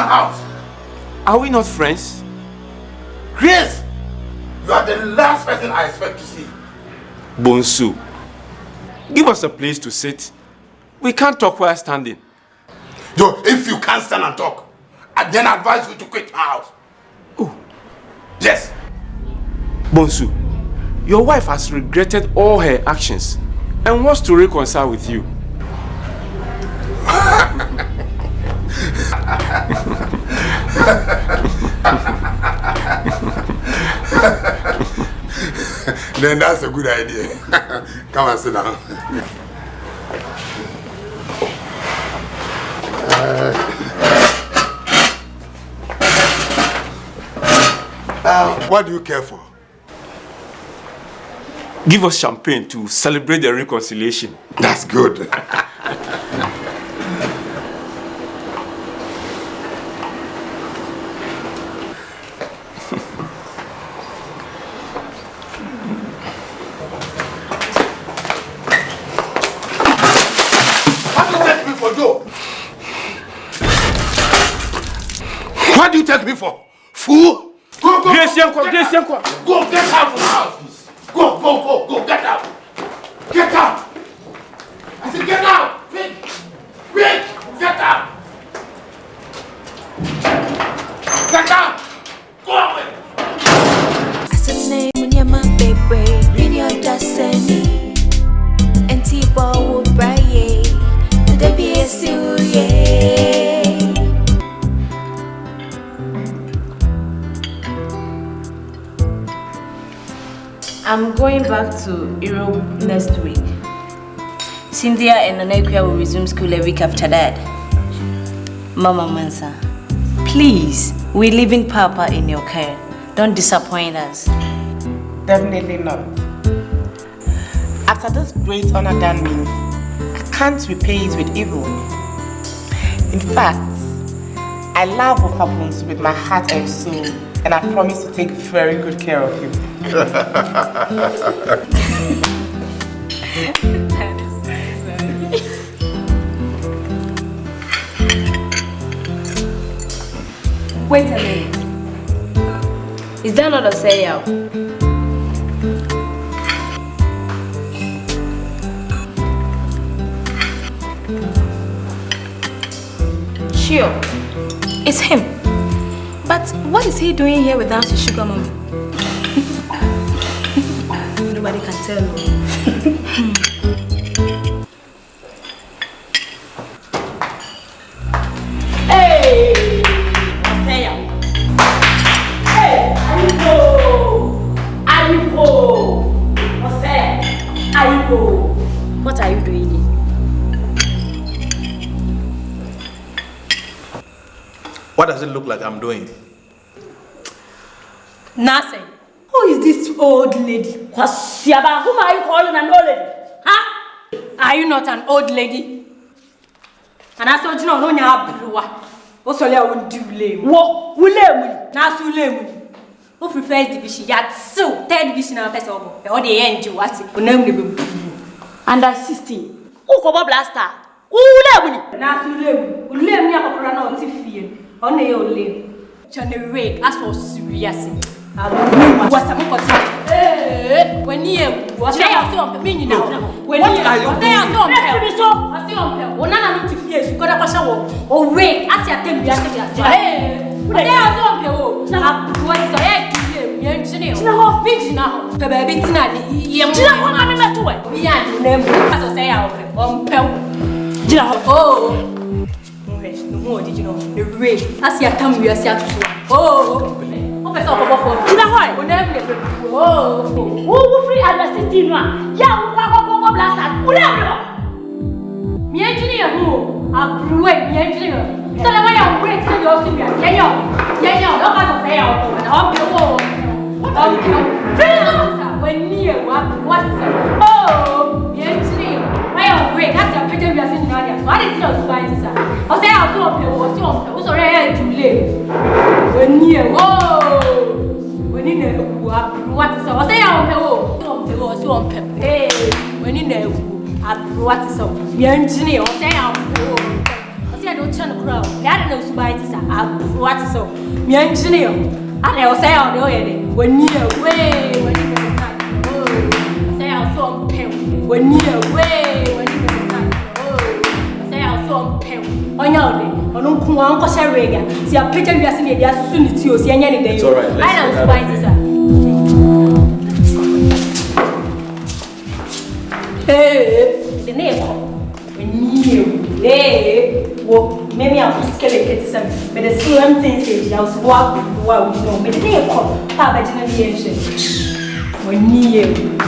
my house. Are we not friends? Grace, you are the last person I expect to see. Bonsu, give us a place to sit. We can't talk while standing. Yo, if you can't stand and talk, I then advise you to quit my house. Oh. Yes. Bonsu, your wife has regretted all her actions and wants to reconcile with you. Then that's a good idea. Come and sit down. What do you care for? Give us champagne to celebrate the reconciliation. That's good. What do you take me for? Fool? Go, Go, get out of the house. Go, get out. Get out. I said get out. Quick, get out. Get out. Go away. I said name Nyame baby, in your destiny. And T-ball will braille. The BSU, I'm going back to Europe next week. Cynthia and Nanekia will resume school a week after that. Mama Mansa, please, we live in Papa in your care. Don't disappoint us. Definitely not. After this great honor done me, I can't repay it with evil. In fact, I love what happens with my heart and soul, and I promise to take very good care of you. Wait a minute. Is that not a say-out? Sure, it's him. But what is he doing here without his sugar mommy? Nobody can tell me. Hey! Hey! Ayuko! What are you doing here? What does it look like I'm doing? Nothing. Who is this old lady? Kwasiaba, whom are you calling an old lady? Huh? Are you not an old lady? And I told you no nya also I won't do lame. What? Ulemu. Nasu lame. Who prefers division? Yat so third division of person. Or the end you what? Under 16. Who cover blaster? Ulemu. Nasu lame. Ulemu ya kokora na otifie. Only your lame. Generate as for serious. What's a mock? When you what I am meaning now. When you what I am to fear, you got a question. Oh, wait, as you attend the answer. What I am so now, what is the engineer? No, bitch now. The baby tonight, you are not to it. We are the name as I say out on Pel. Oh, no more did you know the rate as you come, we are set. Oh. Oh, who free under 16? Yeah, who blast. Me engineer who? A brewer, me engineer. So the way I break to your serious. Yeah, no matter say out. When near what is it? Oh, me engineer. Why I break? That's your picture we are seeing now. So I didn't know why this. I say I'll do a pill. What's already too late? When near, whoa. When in the what is I say I'll pay. Hey, when in the what is up? The engineer, say I don't channel crowd. That no surprise is what so. Me engineer. And I was say on the way when you away when you oh say I saw pen when you away when you oh say I saw pen on your day on uncle share rega see a picture you are seeing they are soon to see any day. It's all right. I don't surprise sir. Hey the name when you well, maybe I'm scared some, but the same thing says I was walking while we know, but they call Papa generation. When you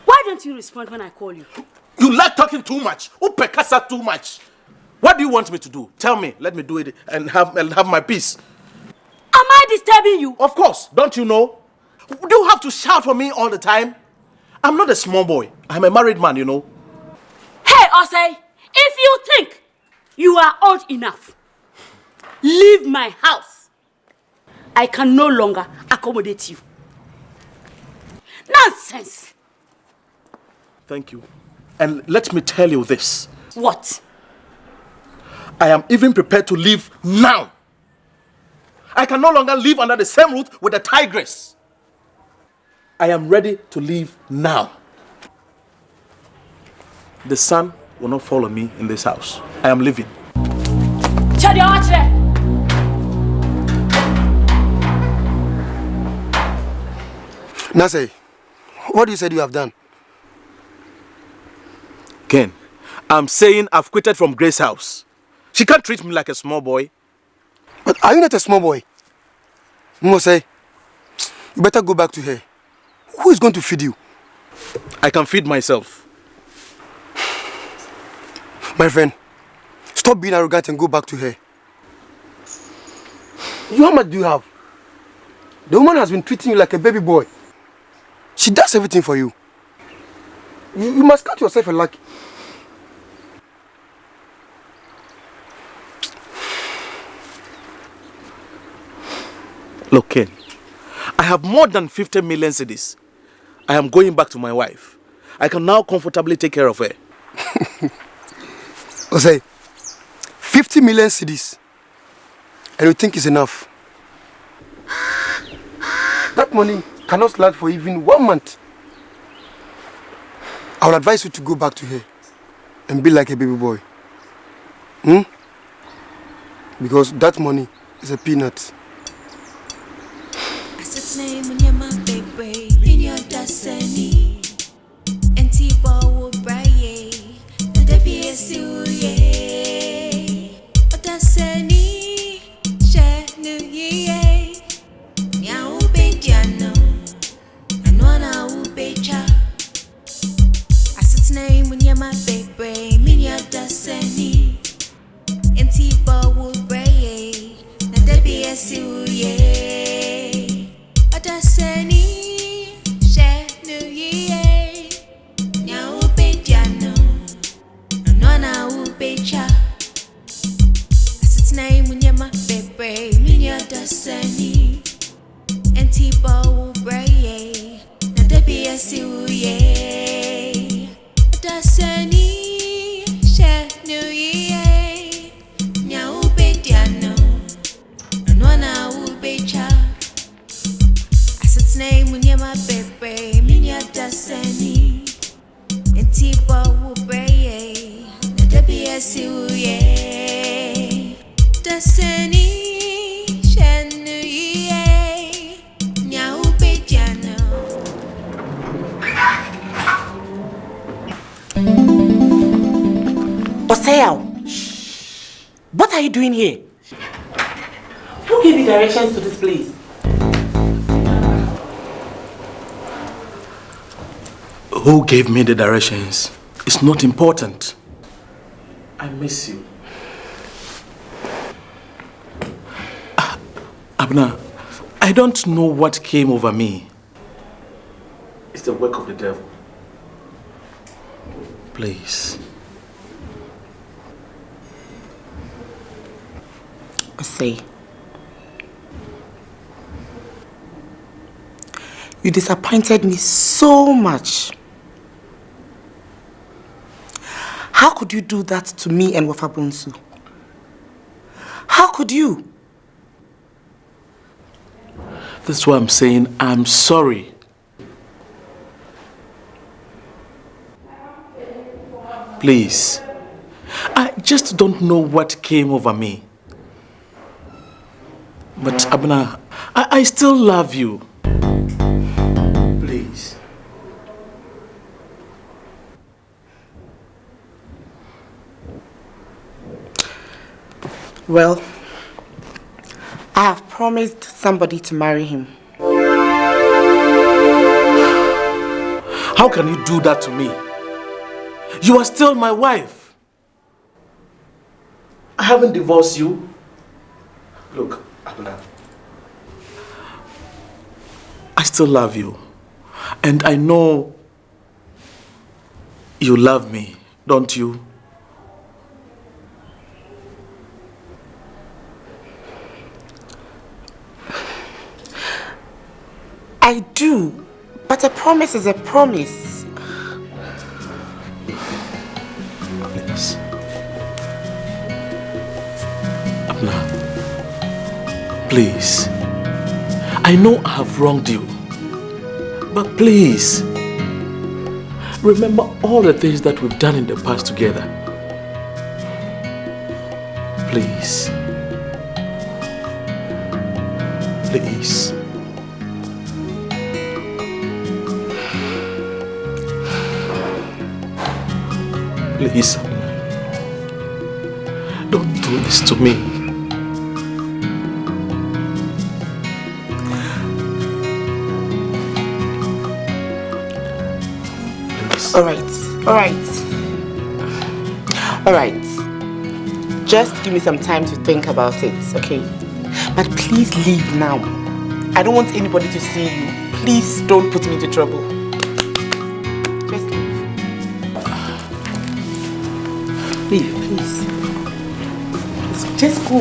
why don't you respond when I call you? You like talking too much. Upekasa too much. What do you want me to do? Tell me. Let me do it and have my peace. Am I disturbing you? Of course. Don't you know? Do you have to shout for me all the time? I'm not a small boy. I'm a married man, you know. Hey, Osei, if you think you are old enough, leave my house. I can no longer accommodate you. Nonsense. Thank you. And let me tell you this. What? I am even prepared to leave now. I can no longer live under the same roof with the tigress. I am ready to leave now. The sun will not follow me in this house. I am leaving. Nase, what do you say you have done? Ken, I'm saying I've quitted from Grace's house. She can't treat me like a small boy. But are you not a small boy? Mose, you better go back to her. Who is going to feed you? I can feed myself. My friend, stop being arrogant and go back to her. How much do you have? The woman has been treating you like a baby boy. She does everything for you. You must count yourself a lucky. Look, Ken, I have more than 50 million cedis. I am going back to my wife. I can now comfortably take care of her. Jose, 50 million cedis, and you think it's enough? That money cannot last for even 1 month. I would advise you to go back to her and be like a baby boy. Because that money is a peanut. What are you doing here? Who gave you directions to this place? Who gave me the directions? It's not important. I miss you. Abner, I don't know what came over me. It's the work of the devil. Please. say. You disappointed me so much. How could you do that to me and Wafabunsu? How could you? That's why I'm saying I'm sorry. Please. I just don't know what came over me. But Abna, I still love you. Please. Well, I have promised somebody to marry him. How can you do that to me? You are still my wife. I haven't divorced you. Look, Abna, I still love you. And I know you love me, don't you? I do, but a promise is a promise. Please. Abna, please. I know I have wronged you, but please, remember all the things that we've done in the past together. Please. Please. Please, don't do this to me. Please. All right. Just give me some time to think about it, okay? But please leave now. I don't want anybody to see you. Please don't put me into trouble. Just leave. Leave, please. Just go.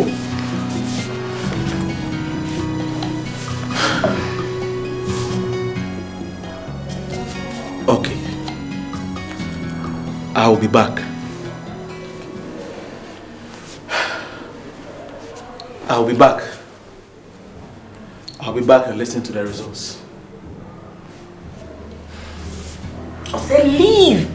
Okay. I'll be back. I'll be back. I'll be back and listen to the results. I said leave.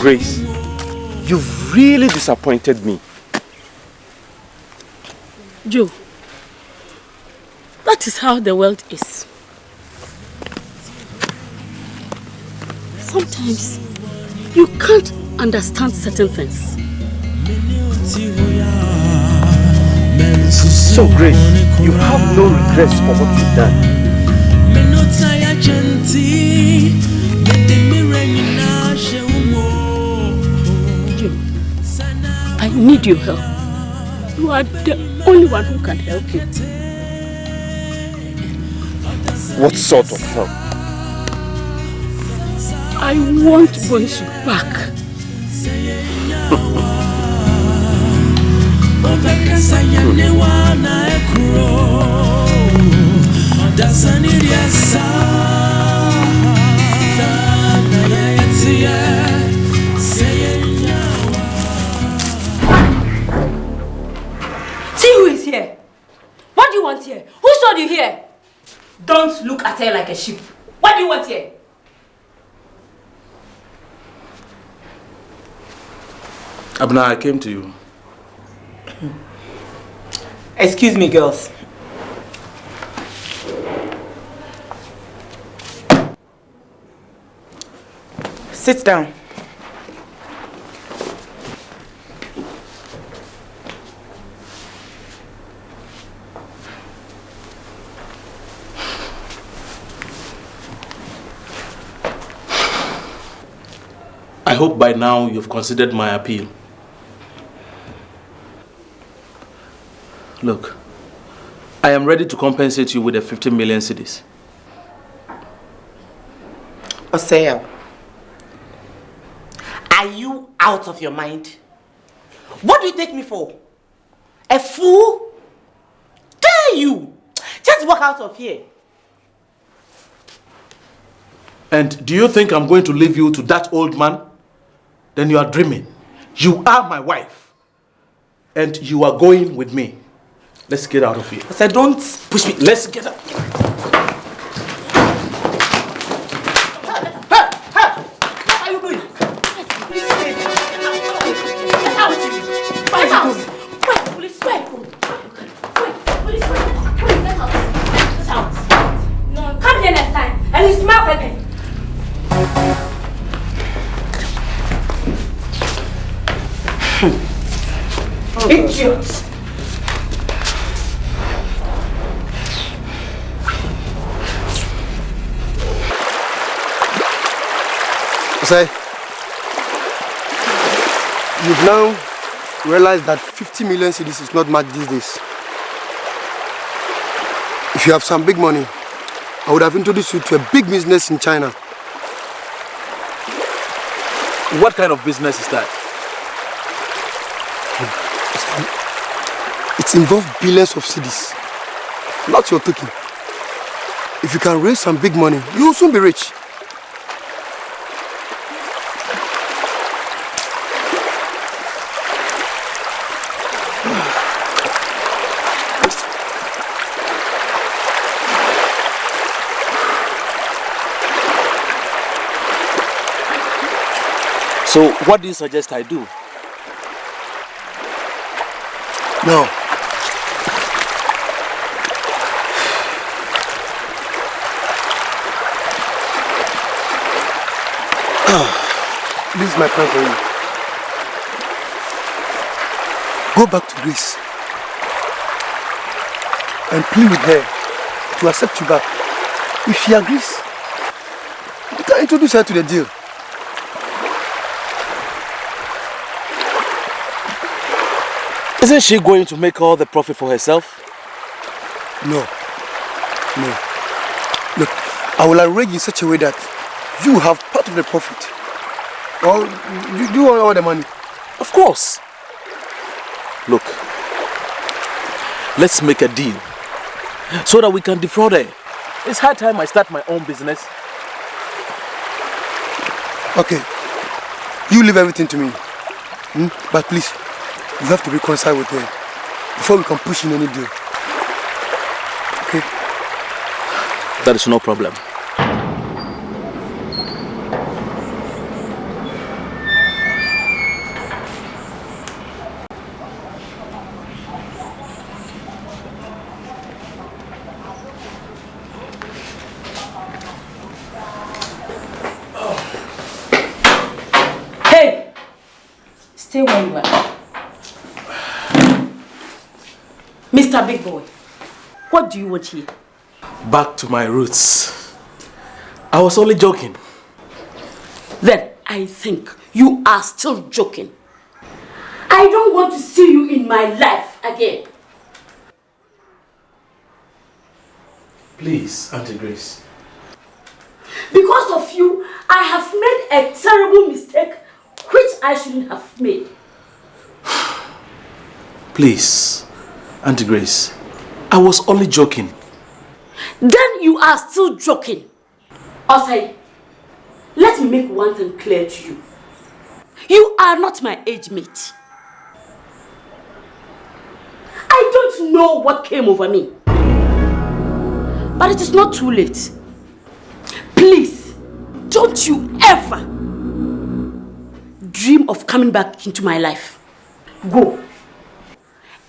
Grace, you've really disappointed me. Joe, that is how the world is. Sometimes you can't understand certain things. So Grace, you have no regrets for what you've done. Joe, I need your help. You are the only one who can help you. What sort of help? I want Bonsu back. See who is here? What do you want here? Who saw you here? Don't look at her like a sheep. What do you want here? Abna, I came to you. Excuse me, girls. Sit down. hope by now you've considered my appeal. Look, I am ready to compensate you with the 50 million cedis. Oseo, are you out of your mind? What do you take me for? A fool? Dare you? Just walk out of here. And do you think I'm going to leave you to that old man? Then you are dreaming. You are my wife. And you are going with me. Let's get out of here. Oseo, don't Push me. Let's get out. Idiot! Say, you've now realized that 50 million cedis is not much these days. If you have some big money, I would have introduced you to a big business in China. What kind of business is that? It involves billions of cedis. Not your talking. If you can raise some big money, you will soon be rich. So what do you suggest I do? No. This is my plan for you. Go back to Greece and plead with her to accept you back. If she agrees, you can introduce her to the deal. Isn't she going to make all the profit for herself? No. No. Look, I will arrange in such a way that you have part of the profit. Or you want all the money? Of course. Look, let's make a deal so that we can defraud her. It's high time I start my own business. Okay. You leave everything to me. But please, you have to reconcile with her before we can push in any deal. Okay? That is no problem. Hey! Stay where you are. Mr. Big Boy, what do you want here? Back to my roots. I was only joking. Then I think you are still joking. I don't want to see you in my life again. Please, Auntie Grace. Because of you, I have made a terrible mistake which I shouldn't have made. Please, Auntie Grace, I was only joking. Then you are still joking. Osei, let me make one thing clear to you. You are not my age mate. I don't know what came over me. But it is not too late. Please, don't you ever dream of coming back into my life. Go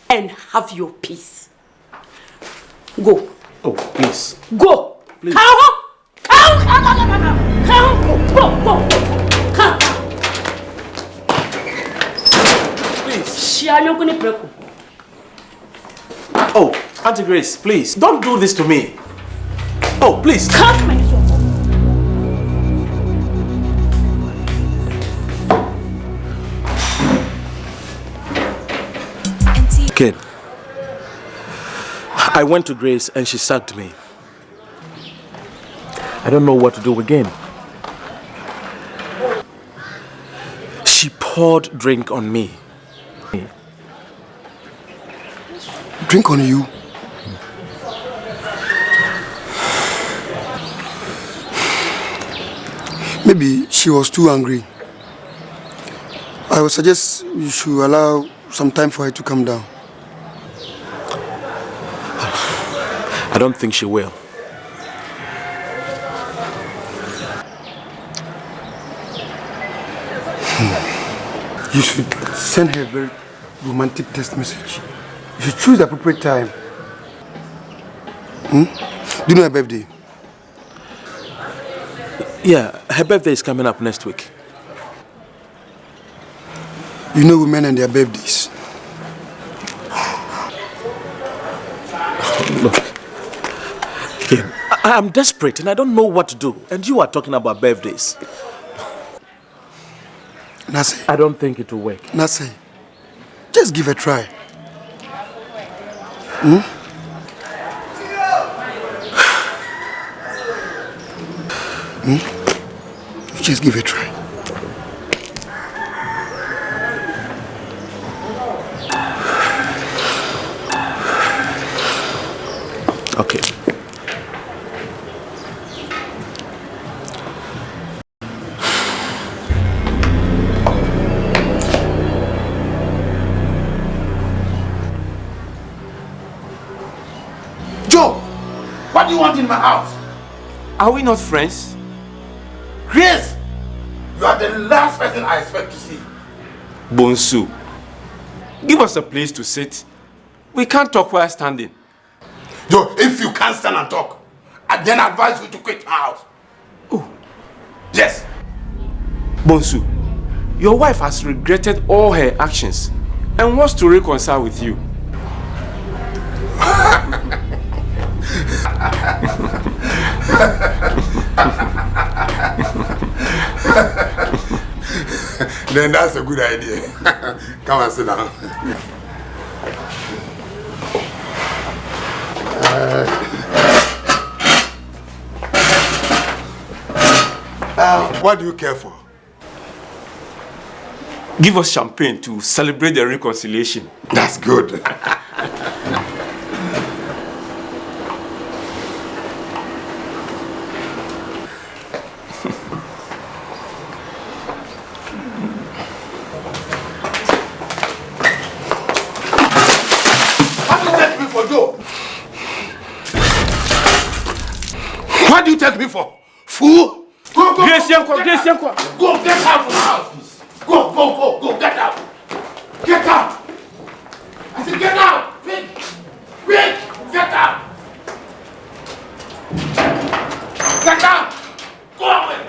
and have your peace. Go. Oh, please. Go. Please. Come. Go. Come. Please. Oh, Auntie Grace, please, don't do this to me. Oh, please. Come, my son. Kid, I went to Grace and she sacked me. I don't know what to do again. She poured drink on me. Drink on you? Maybe she was too angry. I would suggest you should allow some time for her to calm down. I don't think she will. You should send her a very romantic text message. You should choose the appropriate time. Do you know her birthday? Yeah, her birthday is coming up next week. You know women and their birthdays. Look, kid, I am desperate and I don't know what to do. And you are talking about birthdays. Nase. I don't think it will work. Nase, just give it a try. Just give it a try. Okay. Joe, what do you want in my house? Are we not friends? Grace, you are the last person I expect to see. Bonsu, give us a place to sit. We can't talk while standing. Joe, if you can't stand and talk, I then advise you to quit my house. Oh. Yes. Bonsu, your wife has regretted all her actions and wants to reconcile with you. Then that's a good idea. Come and sit down. What do you care for? Give us champagne to celebrate the reconciliation. That's good. What do you take me for? Fool? Go, go, Grace, go, get out of the house, please. Go, get out. Get out. I said get out. Quick, get out. Get out. Go away.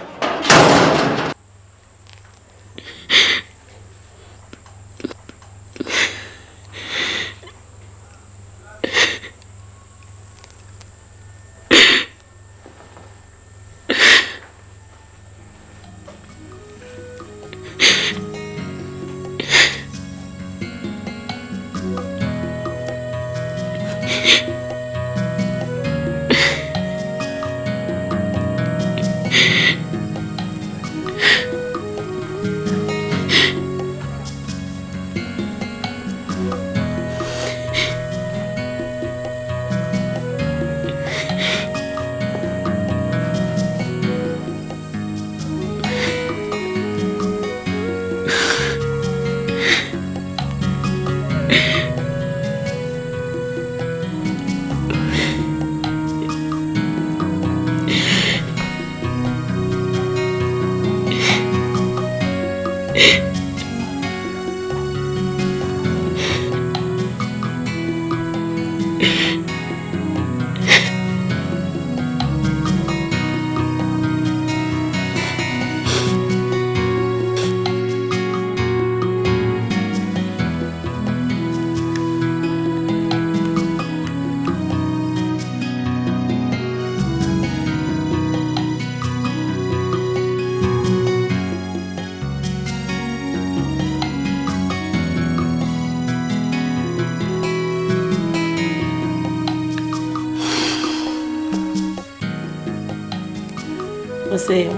Oseo,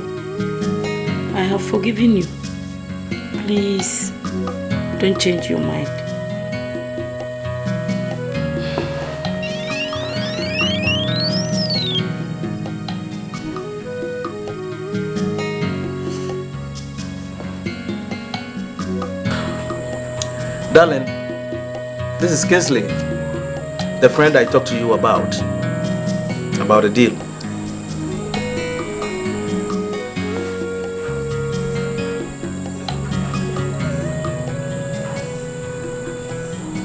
I have forgiven you. Please, don't change your mind. Darling, this is Kinsley, the friend I talked to you about a deal.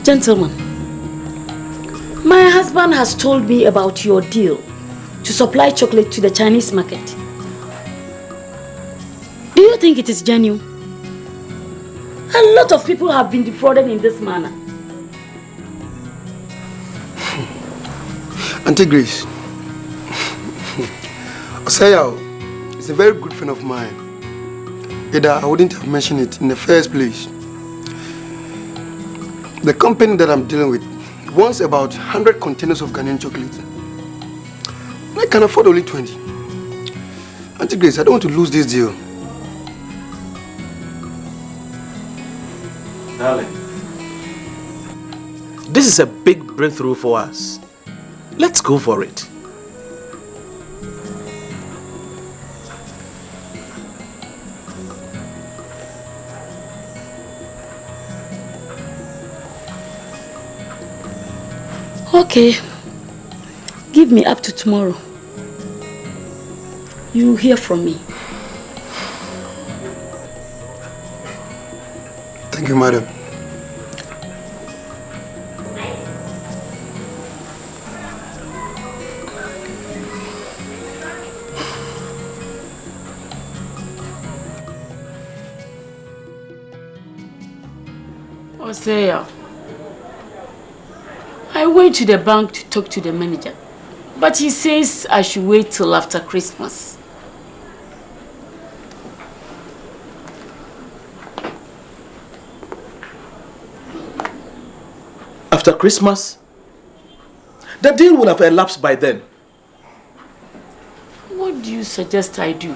Gentlemen, my husband has told me about your deal to supply chocolate to the Chinese market. Do you think it is genuine? A lot of people have been defrauded in this manner. Auntie Grace, Oseo is a very good friend of mine. Either I wouldn't have mentioned it in the first place. The company that I'm dealing with wants about 100 containers of Ghanaian chocolate. I can afford only 20. Auntie Grace, I don't want to lose this deal. Darling, this is a big breakthrough for us. Let's go for it. Okay. Give me up to tomorrow. You will hear from me. Thank you, madam. Oseo, I went to the bank to talk to the manager, but he says I should wait till after Christmas. After Christmas? The deal would have elapsed by then. What do you suggest I do?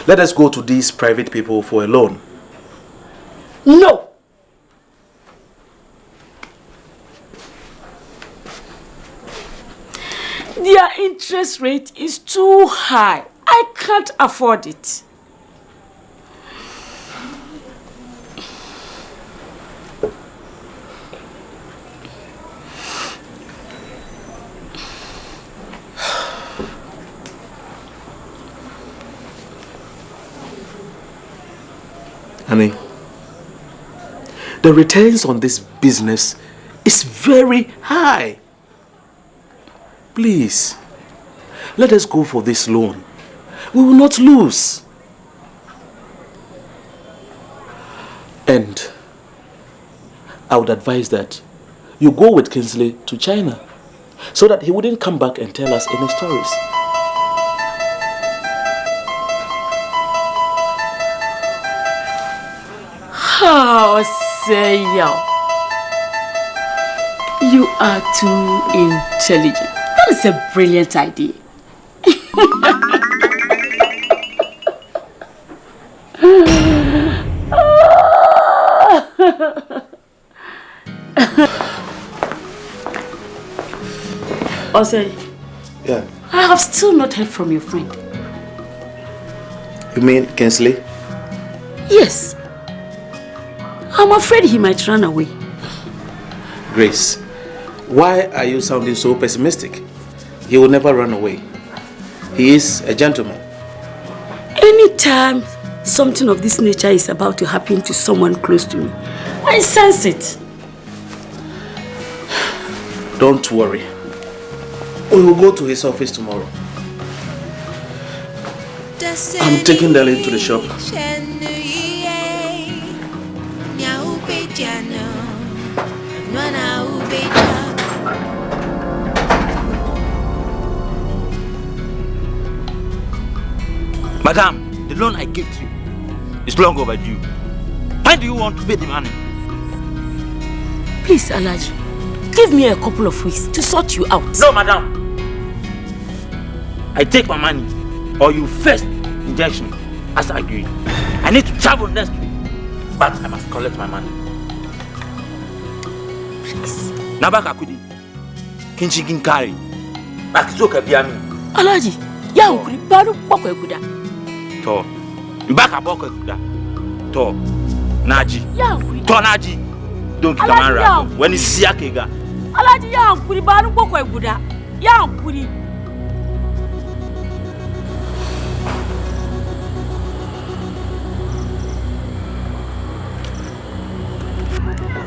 Let us go to these private people for a loan. No! Their interest rate is too high. I can't afford it. Honey, the returns on this business is very high. Please, let us go for this loan. We will not lose. And I would advise that you go with Kinsley to China so that he wouldn't come back and tell us any stories. Oh, say yo. You are too intelligent. That is a brilliant idea. Osei. Yeah. I have still not heard from your friend. You mean Kinsley? Yes. I'm afraid he might run away. Grace, why are you sounding so pessimistic? He will never run away. He is a gentleman. Anytime something of this nature is about to happen to someone close to me, I sense it. Don't worry. We will go to his office tomorrow. I'm taking Darling to the shop. Madam, the loan I gave to you is long overdue. When do you want to pay the money? Please, Alaji, give me a couple of weeks to sort you out. No, madam. I take my money or you face injection as I agreed. I need to travel next week, but I must collect my money. Please. Nabaka kudi. Kinchi kinkari. Bakizoka biami. Alaji, ya ukuri baru boko ekuda. To. Mbaka boko ekuda. To. Naji. Ya ukuri. To Naji. Don't keep a man around. When you see a kega. Alaji ya ukuri baru boko ekuda. Ya ukuri.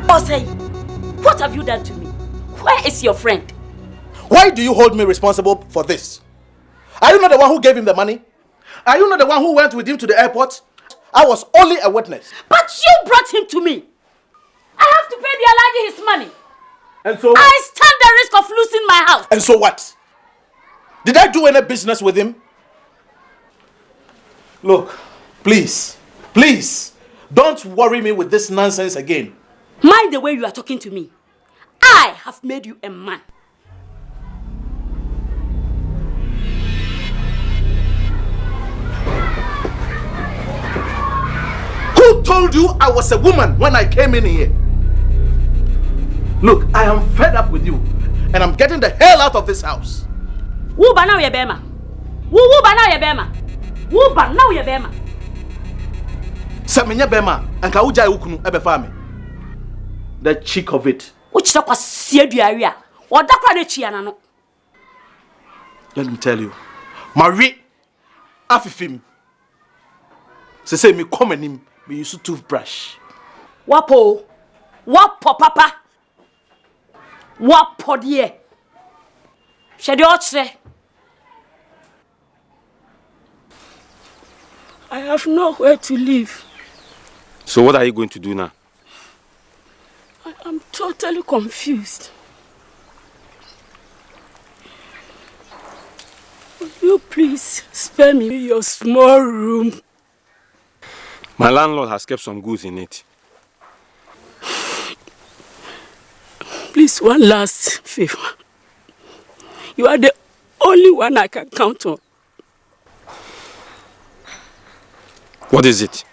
Osei, what have you done to me? Where is your friend? Why do you hold me responsible for this? Are you not the one who gave him the money? Are you not the one who went with him to the airport? I was only a witness. But you brought him to me. I have to pay the Alaji his money. And so I stand the risk of losing my house. And so what? Did I do any business with him? Look, please, don't worry me with this nonsense again. Mind the way you are talking to me. I have made you a man. Who told you I was a woman when I came in here? Look, I am fed up with you, and I'm getting the hell out of this house. Who ba now ye bema? Who ba now ye bema? Who ba now ye bema? Samenya bema, and kauja ukunu ebe fami. The cheek of it. Let me tell you, Marie, afifim. Say me come and him, me use toothbrush. Wapo, papa, wapo die. I have nowhere to live. So what are you going to do now? I am totally confused. Will you please spare me your small room? My landlord has kept some goods in it. Please, one last favor. You are the only one I can count on. What is it?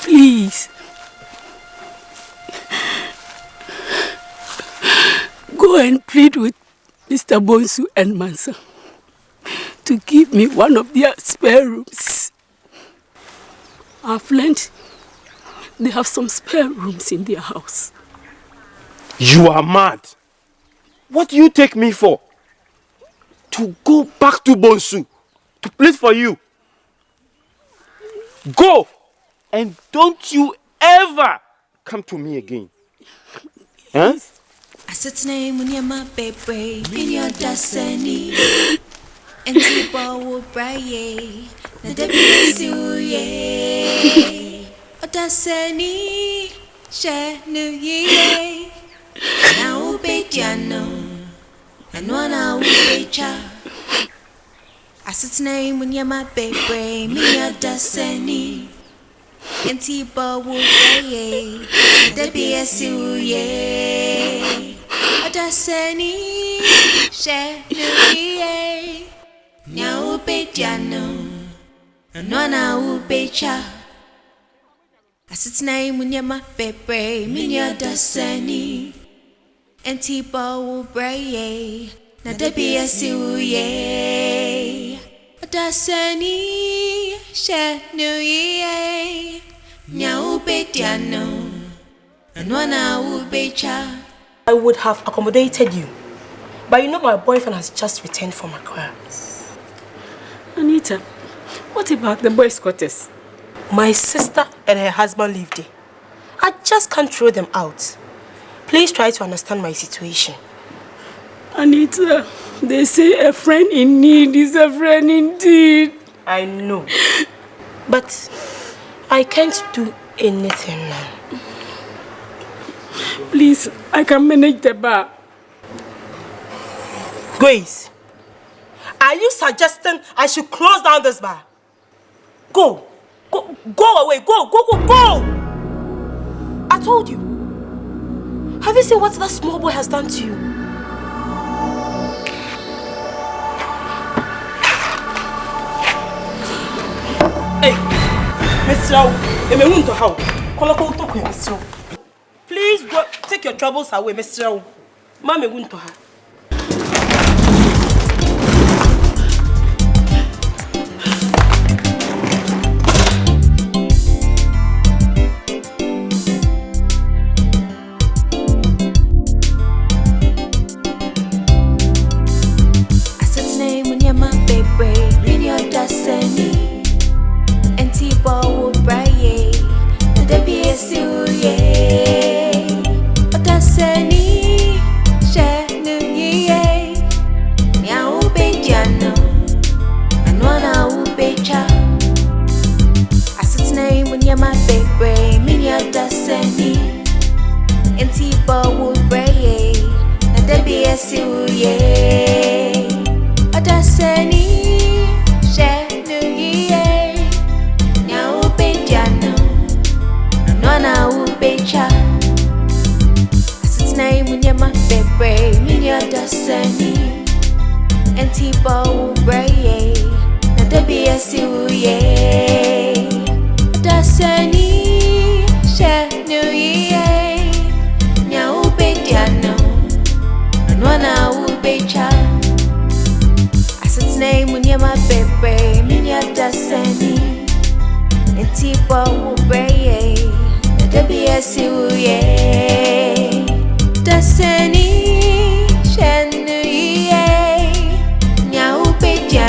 Please. Go and plead with Mr. Bonsu and Mansa to give me one of their spare rooms. I've learned they have some spare rooms in their house. You are mad. What do you take me for? To go back to Bonsu to plead for you. Go! And don't you ever come to me again. Huh? I said name when you're my baby, in your destiny. And people will pray, the desperation. Oh, destiny, share new year. Now, be piano, and one hour, be child. I said name when you're my baby, in your destiny. And people will pray, the desperation. Oh, destiny, share new year. Now be piano, and one hour be child. I said name when you're my baby, mean your destiny. And people will pray, now there be a yeah. A destiny, share new year. Now be piano, and one hour be child. I would have accommodated you, but you know my boyfriend has just returned from Accra. Anita, what about the boys' quarters? My sister and her husband live there. I just can't throw them out. Please try to understand my situation. Anita, they say a friend in need is a friend indeed. I know. But I can't do anything now. Please, I can manage the bar. Grace, Are you suggesting I should close down this bar? Go away, go! I told you. Have you seen what that small boy has done to you? Hey, Mr. Please go, take your troubles away, Mr. Mama won't her. Destiny